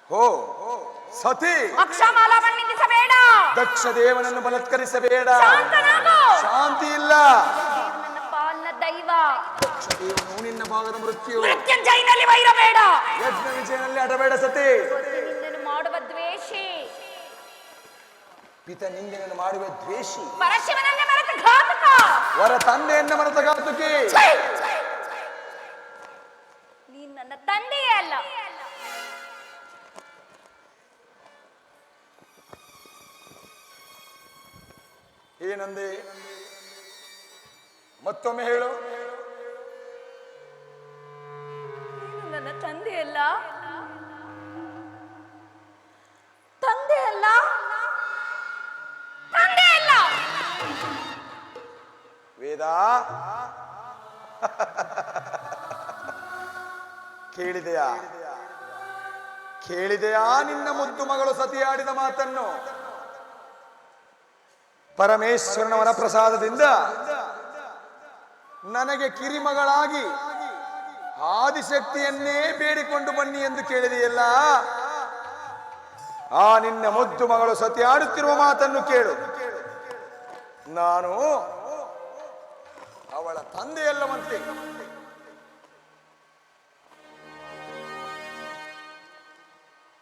ಹೋ ಸತಿ, ಅಕ್ಷಮಾಲಾವನ್ನು ನಿಂದಿಸಬೇಡ. ದಕ್ಷ ದೇವನನ್ನು ಬಲತ್ಕರಿಸಬೇಡ. ಶಾಂತಿ ಇಲ್ಲ. ನನ್ನ ಪಾಲನ ದೈವ ದಕ್ಷ ದೇವನು ನಿನ್ನ ಭಾಗದ ಮೃತ್ಯು. ಮೃತ್ಯುಂಜಯನಲ್ಲಿ ವೈರಬೇಡ. ಯಜ್ಞ ವಿಜಯನಲ್ಲಿ ಅಡಬೇಡ ಸತಿ. ನಿಂದೆಯನ್ನು ಮಾಡುವ ದ್ವೇಷಿ, ಪಿತ ನಿಂದೆಯನ್ನು ಮಾಡುವ ದ್ವೇಷಿ, ಪರಶಿವನನ್ನೇ ಮರೆತ ಘಾತಕ, ವರ ತಂದೆಯನ್ನ ಮರೆತ ಘಾತುಕಿ. ನೀನ್ ನನ್ನ ತಂದೆಯೇ ಅಲ್ಲ. ಏನಂದೆ? ಮತ್ತೊಮ್ಮೆ ಹೇಳು. ನನ್ನ ತಂದೆಯಲ್ಲ, ತಂದೆಯಲ್ಲ, ತಂದೆಯಲ್ಲ. ವೇದ ಕೇಳಿದೆಯಾ? ಕೇಳಿದೆಯಾ ನಿನ್ನ ಮುದ್ದು ಮಗಳು ಸತಿಯಾಡಿದ ಮಾತನ್ನು? ಪರಮೇಶ್ವರನ ವರಪ್ರಸಾದದಿಂದ ನನಗೆ ಕಿರಿಮಗಳಾಗಿ ಆದಿಶಕ್ತಿಯನ್ನೇ ಬೇಡಿಕೊಂಡು ಬನ್ನಿ ಎಂದು ಕೇಳಿದೆಯಲ್ಲ. ಆ ನಿನ್ನ ಮುದ್ದು ಮಗಳು ಸತಿ ಆಡುತ್ತಿರುವ ಮಾತನ್ನು ಕೇಳು. ನಾನು ಅವಳ ತಂದೆಯಲ್ಲವಂತೆ.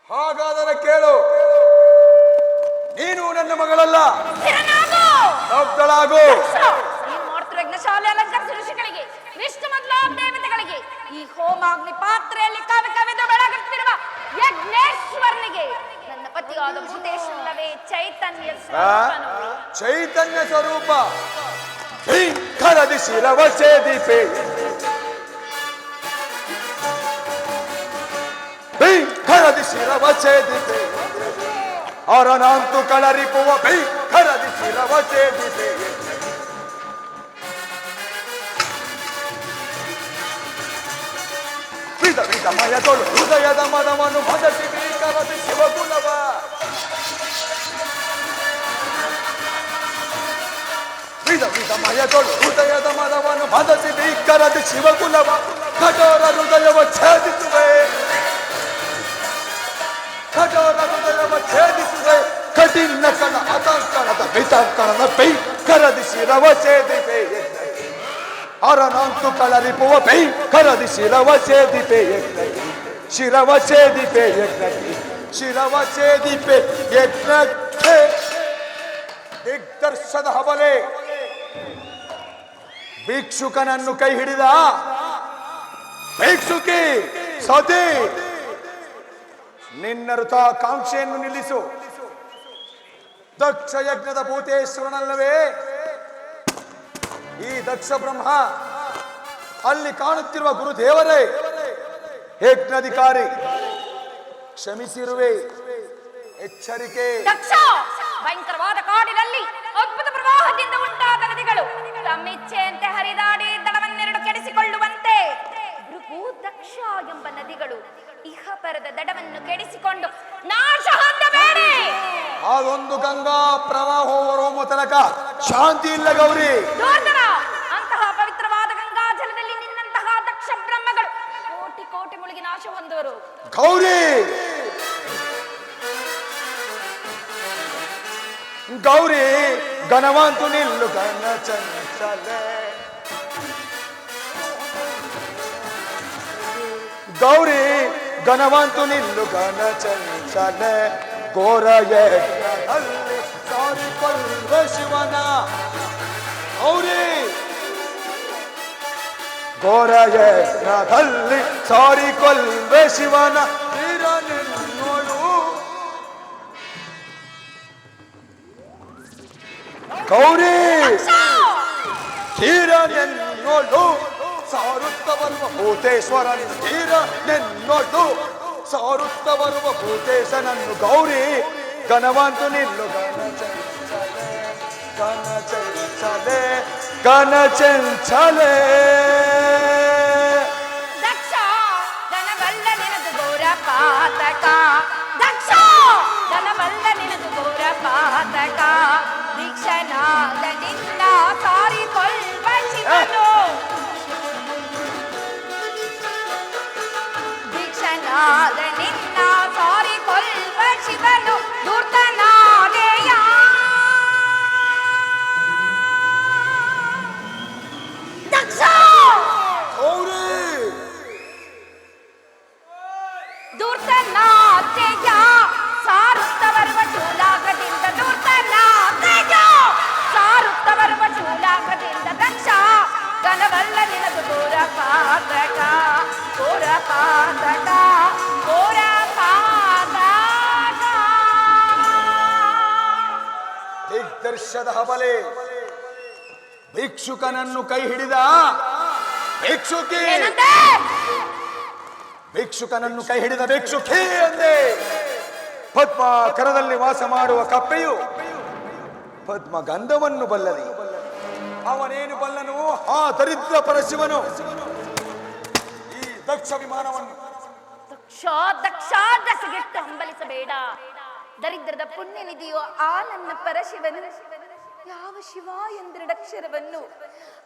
ಹಾಗಾದರೆ ಕೇಳು, ನೀನು ನನ್ನ ಮಗಳಲ್ಲ. ನೀನು ಮಾಡ್ತಿರೋ ಯಜ್ಞಶಾಲೆ ಅಲಂಕರಿಸಿದ ಋಷಿಗಳಿಗೆ, ವಿಷ್ಣು ಮೊದಲಾದ ದೇವತೆಗಳಿಗೆ, ಈ ಹೋಮಾಗ್ನಿ ಪಾತ್ರೆಯಲ್ಲಿ ಕವಿ ಕವಿದು ಬೆಳಗುತ್ತಿರುವ ಯಜ್ಞೇಶ್ವರನಿಗೆ ನನ್ನ ಪತಿಯಾದ ಭೂತೇಶ್ವರವೇ ಚೈತನ್ಯ ಸ್ವರೂಪನು. ಚೈತನ್ಯ ಸ್ವರೂಪ ಕರದಿ ಶಿರವ ಸೇದಿಪೆ, ಕರದಿ ಶಿರವ ಸೇದಿಪೆ, ಅರನಾಂತು ಕಳರಿಪುವ ಕರದಿ ಶಿರವ ಸೇದಿಪೆ. ವಿಧ ವಿಧ ಮಯದೊಳು ಹೃದಯದ ಮನವನ್ನು ಮದಸಿ ಕರದಿ ಶಿವಗುಣವ. ವಿಧ ವಿಧ ಮಯದೊಳು ಹೃದಯದ ಮನವನ್ನು ಮದಸಿ ಕರದಿ ಶಿವಗುಣವ. ಕಠೋರ ಹೃದಯವ ಛೇದಿಸುವೆ, ಕಠೋರ ಹೃದಯವ ಛೇದಿಸುವೆ. ಕಠಿಣ ಕಣ ಅತಂಕಣದ ಬಿತಂಕಣದ ಪೈ ಕರದಿ ಶಿರವ ಛೇದಿಪೆ. ಅರನಾಂತು ಕಳರಿಪುವ ಪೈ ಕರದಿ ಶಿರವ ಛೇದಿಪೆ. ಶಿರವ ಛೇದಿಪೆ ಯಜ್ಞಕ್ಕೆ, ಶಿರವ ಛೇದಿಪೆ ಯಜ್ಞಕ್ಕೆ. ದಿಗ್ದರ್ಶದ ಹಬಲೆ ಭಿಕ್ಷುಕನನ್ನು ಕೈ ಹಿಡಿದ ಭಿಕ್ಷುಕಿ ಸತಿ, ನಿನ್ನ ಋತಾಕಾಂಕ್ಷೆಯನ್ನು ನಿಲ್ಲಿಸು. ದಕ್ಷ ಯಜ್ಞದ ಭೂತೇಶ್ವರನಲ್ಲವೇ ಈ ದಕ್ಷ ಬ್ರಹ್ಮ? ಅಲ್ಲಿ ಕಾಣುತ್ತಿರುವ ಗುರುದೇವರೇ ಯಜ್ಞಾಧಿಕಾರಿ, ಕ್ಷಮಿಸಿರುವೆ. ಎಚ್ಚರಿಕೆ. ದಕ್ಷ, ಭಯಂಕರವಾದ ಕಾಡಿನಲ್ಲಿ ಅದ್ಭುತ ಪ್ರವಾಹದಿಂದ ಉಂಟಾದ ನದಿಗಳು ತಮ್ಮಿಚ್ಛೆಯಂತೆ ಹರಿದಾಡಿ ದಡವನ್ನೆರಡು ಕೆಡಿಸಿಕೊಳ್ಳುವಂತೆ ಭೃಗು ದಕ್ಷ ಎಂಬ ನದಿಗಳು ಇಹಪರದ ದಡವನ್ನು ಕೆಡಿಸಿಕೊಂಡು ನಾಶ ಹೊಂದಬೇಡಿ. ಅದೊಂದು ಗಂಗಾ ಪ್ರವಾಹ ಹೊರಹೊಮ್ಮುವ ತನಕ ಶಾಂತಿ ಇಲ್ಲ ಗೌರಿ. ದೂರ್ಧರ, ಅಂತಹ ಪವಿತ್ರವಾದ ಗಂಗಾ ಜಲದಲ್ಲಿ ನಿನ್ನಂತಹ ದಕ್ಷ ಬ್ರಹ್ಮಗಳು ಕೋಟಿ ಕೋಟಿ ಮುಳುಗಿ ನಾಶ ಹೊಂದುವರು. ಗೌರಿ, ಗೌರಿ ಘನವಂತು ನಿಲ್ಲು ಘನ ಚಂಚಲೆ. ಗೌರಿ ಘನವಂತು ನಿಲ್ಲು ಘನ ಚಂಚಲೆ. ಘೋರ ಯಜ್ಞದಲ್ಲಿ ಸಾರಿಕೊಳ್ಳುವ ಶಿವನ. ಗೌರಿ ಘೋರ ಯಜ್ಞದಲ್ಲಿ ಸಾರಿಕೊಳ್ಳುವ ಶಿವನ. ನಿನ್ನೋಳು ಗೌರಿ, ತೀರ ನೆನ್ನೋಳು ಸಾರುತ್ತ ಬರುವ ಭೂತೇಶ್ವರನು. ತೀರ ನೆನ್ನೋಳು ಸಾರುತ್ತ ಬರುವ ಭೂತೇಶನನ್ನು. ಗೌರಿ ಘನವಂತು ನಿಲ್ಲು ಘನ ಚಂಚಲೆ, ಘನ ಚಂಚಲೆ, ಘನ ಚಂಚಲೆ. ದಕ್ಷ, ಧನಬಲ್ಲ ನಿನದು ಘೋರ ಪಾತಕ. ದಕ್ಷ, ಧನಬಲ್ಲ ನಿನದು ಘೋರ ಪಾತಕ. ದೀಕ್ಷನಾದ ನಿನ್ನ ಸಾರಿಕೊಳ್ಳುವ ಶಿವನು. ದೀಕ್ಷ ಧೂರ್ತನಾದ ನಿನ್ನ ಸಾರಿಕೊಳ್ಳುವ ಶಿವನು ಧೂರ್ತನಾದೆಯ ದಕ್ಷ ಧೂರ್ತನಾದೆಯ ಸಾರುತ್ತ ಬರುವ ಚೂಲಾಗದಿಂದ ಧೂರ್ತನಾದೆಯ ಸಾರುತ್ತ ಬರುವ ಚೂಲಾಗದಿಂದ ದಕ್ಷ ಕನವಲ್ಲ ನಿನದು ಘೋರ ಪಾತಕ ಘೋರ ಪಾತಕ ಘೋರ ಪಾತಕ ದಿಗ್ದರ್ಶದ ಹಬಲೆ ಭಿಕ್ಷುಕನನ್ನು ಕೈ ಹಿಡಿದ ಭಿಕ್ಷುಕಿ ಏನಂತೆ ಭಿಕ್ಷುಕನನ್ನು ಕೈ ಹಿಡಿದ ಭಿಕ್ಷುಕಿ ಅಂದೆ ಪದ್ಮ ಕರದಲ್ಲಿ ವಾಸ ಮಾಡುವ ಕಪ್ಪೆಯು ಪದ್ಮ ಗಂಧವನ್ನು ಬಲ್ಲಲಿ ಅವನೇನು ಬಲ್ಲನು ಆ ದರಿದ್ರ ಪರಶಿವನು ಈ ದಕ್ಷ ವಿಮಾನವನ್ನು ದಕ್ಷ ದಕ್ಷ ದಸಗೆಟ್ಟು ಹಂಬಲಿಸಬೇಡ ದರಿದ್ರದ ಪುಣ್ಯ ನಿಧಿಯೋ ಆ ನನ್ನ ಪರಶಿವನು ಯಾವ ಶಿವ ಎಂದೆರಡಕ್ಷರವನ್ನು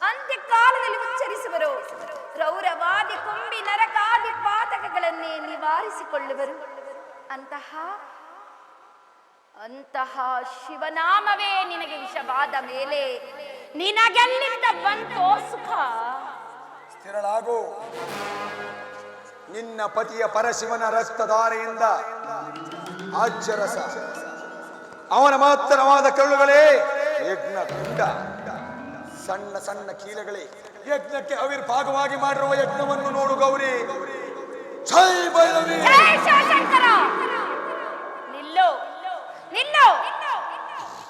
ಅಂತ್ಯಕಾಲದಲ್ಲಿ ಉಚ್ಚರಿಸುವರು ರೌರವಾದಿ ಕೊಂಬಿ ನರಕಾದಿ ಪಾತಕಗಳನ್ನೇ ನಿವಾರಿಸಿಕೊಳ್ಳುವರು ಅಂತಹ ಶಿವನಾಮವೇ ನಿನಗೆ ವಿಷವಾದ ಮೇಲೆ ನಿನಗೆಲ್ಲಿಂದ ಬಂತೋ ಸುಖ ಸ್ಥಿರಳಾಗು ನಿನ್ನ ಪತಿಯ ಪರಶಿವನ ರಕ್ತಧಾರೆಯಿಂದ ಆಜ್ಯರಸ ಅವನ ಮಾತ್ರವಾದ ಕರುಳುಗಳೇ ಯಜ್ಞ ಕುಂಡ ಸಣ್ಣ ಸಣ್ಣ ಕೀಲಗಳೇ ಯಜ್ಞಕ್ಕೆ ಆವಿರ್ಭಾಗವಾಗಿ ಮಾಡಿರುವ ಯಜ್ಞವನ್ನು ನೋಡು ಗೌರಿ ಜೈ ಭೈರವಿ ಜೈ ಶಿವಶಂಕರ ನಿಲ್ಲೋ ನಿಲ್ಲೋ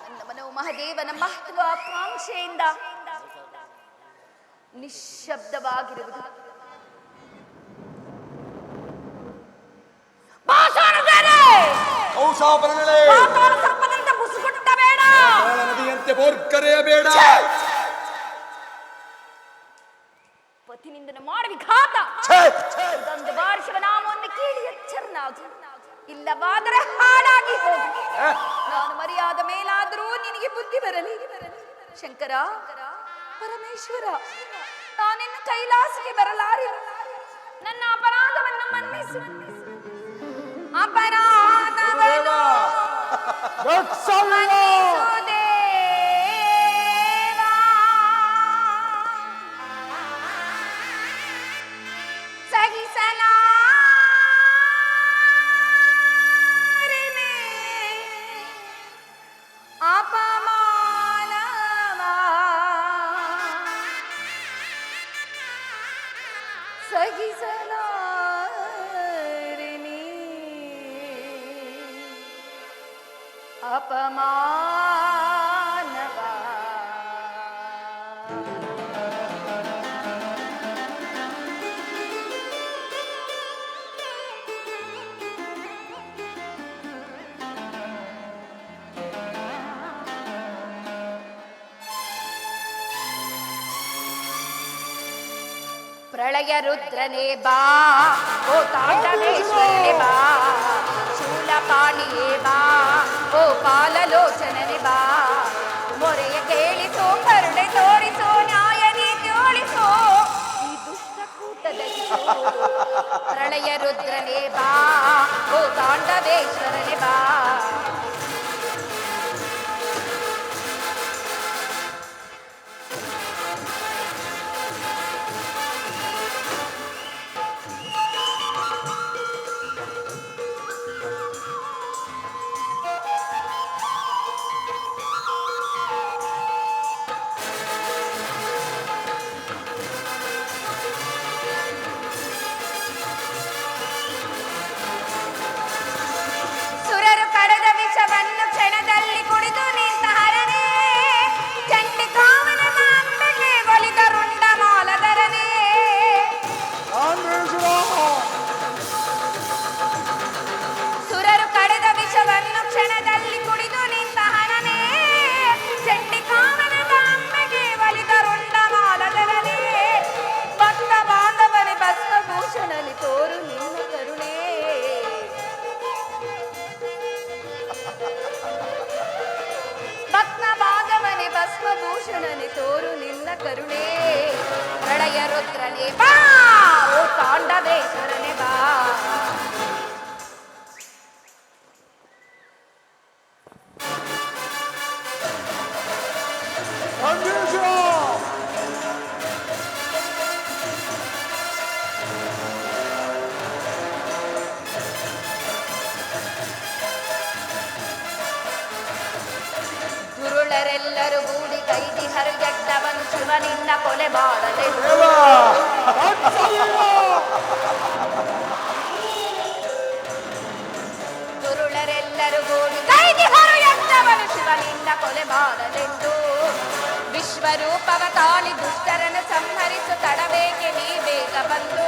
ನನ್ನ ಮನವು ಮಹಾದೇವನ ಮಹತ್ವಾಕಾಂಕ್ಷೆಯಿಂದ ನಿಶ್ಶಬ್ದವಾಗಿರುವುದು ಸರ್ಪದಂತೆ ಬುಸುಗುಟ್ಟ ಬೇಡ ನದಿಯಂತೆ ಬೋರ್ಕರೆಯಬೇಡ ಪತಿನಿಂದನ ಮಾಡಿ ವಿಘಾತ ಇದೊಂದು ಬಾರಿ ಶಿವನಾಮವನ್ನು ಕೇಳಿ ಎಚ್ಚರನಾಗು ಇಲ್ಲವಾದರೆ ಹಾಳಾಗಿ ಹೋಗು ನಾನು ಮರ್ಯಾದ ಮೇಲಾದರೂ ನಿನಗೆ ಬುದ್ಧಿ ಬರಲಿ ಶಂಕರ ಪರಮೇಶ್ವರ ನಾನಿನ್ನು ಕೈಲಾಸಕ್ಕೆ ಬರಲಾರೆ ನನ್ನ ಅಪರಾಧವನ್ನು ಮನ್ನಿಸು ಅಪರಾಧವನ್ನು ಮನ್ನಿಸು ದೇವಾ. ಸಹಿಸಲಾರೆನೆ ಅಪಮಾನವ ಸಹಿಸಲಾರೆನೆ ಅಪಮಾನವ ಪ್ರಳಯ ರುದ್ರನೇ ಬಾ ಓ ತಾಂಡವೇಶ್ವರನೇ ಬಾ ಶೂಲಪಾಣಿಯೇ ಬಾ ಓ ಪಾಲಲೋಚನನೆ ಬಾ ಮೊರೆಯ ಕೇಳಿಸೋ ಕರುಣೆ ತೋರಿಸೋ ನ್ಯಾಯ ನೀತಿ ಉಳಿಸೋ ಈ ದುಷ್ಟಕೂಟದಲ್ಲಿ ಪ್ರಳಯ ರುದ್ರನೇ ಬಾ ಓ ತಾಂಡವೇಶ್ವರನೇ ಬಾ ಸುರರು ಕಡದ ವಿಷವನ್ನು ಕ್ಷಣದಲ್ಲಿ ಕುಡಿದು ನಿಂತ ಹರನೇ ಚಂಡಿಕಾವನ ಮಾಂಬೆಗೆ ಒಲಿದ ರುಂಡ ಮಾಲಧರನೇ ಸುರರು ಕಡದ ವಿಷವನ್ನು ಕ್ಷಣದಲ್ಲಿ ಕುಡಿದು ನಿಂತ ಹರನೇ ಚಂಡಿಕಾವನ ಮಾಂಬೆಗೆ ಒಲಿದ ರುಂಡ ಮಾಲಧರನೇ ಭಕ್ತ ಬಾಂಧವನೇ ಭಸ್ಮಭೂಷಣಲಿ ತೋರು ನಿನ್ನ ಕರುಣೆ ಭಕ್ತ ಬಾಂಧವನೇ ಭಸ್ಮಭೂಷಣನೆ ತೋರು ನಿನ್ನ ಕರುಣೆ ಪ್ರಳಯ ರುದ್ರನೇ ಬಾ ಓ ತಾಂಡವೇಶ್ವರನೇ ಬಾ ಕೊಲೆ ಮಾಡಲೆಂದು ವಿಶ್ವರೂಪವ ತಾಳಿ ದುಷ್ಟರನ್ನು ಸಂಹರಿಸು ತಡಬೇಕೆ ನೀ ಬೇಗ ಬಂದು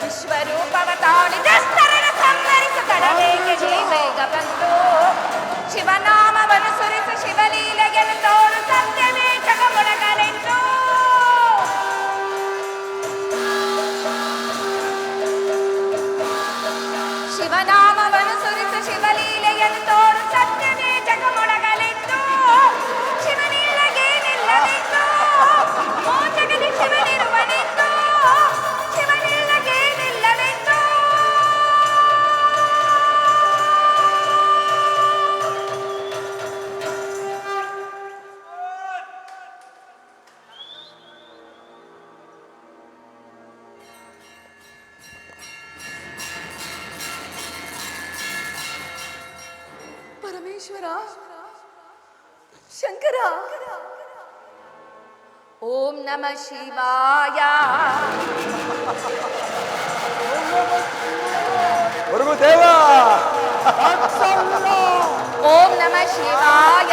ವಿಶ್ವರೂಪವ ತಾಳಿ ದುಷ್ಟರನ್ನು ಸಂಹರಿಸು ತಡಬೇಕೆ ನೀ ಬೇಗ ಬಂದು ಶಿವನಾಮವನ್ನು ಸುರಿಸು ಶಿವಲೀಲೆಯನ್ನು ತೋರು ಸತ್ಯವೇ ಜಗಮೊಳಗಲೆಂದು ಶಿವನಾಮವನ್ನು ಸುರಿಸು ಶಿವಲೀಲೆಯನ್ನು ತೋರು ಸತ್ಯವೇ ಜಗಮೊಳಗಲೆಂದು ಶಿವನಿಲ್ಲಗೆ ನಿಲ್ಲಲೆಂದು ಓ ಜಗದಿ ಶಿವನಿರುವನೆಂದು ಶಿವನಿಲ್ಲಗೆ ನಿಲ್ಲಲೆಂದು ಪರಮೇಶ್ವರ ಶಂಕರ ಓಂ ನಮಃ ಶಿವಾಯ ಗುರುದೇವ ಓಂ ನಮಃ ಶಿವಾಯ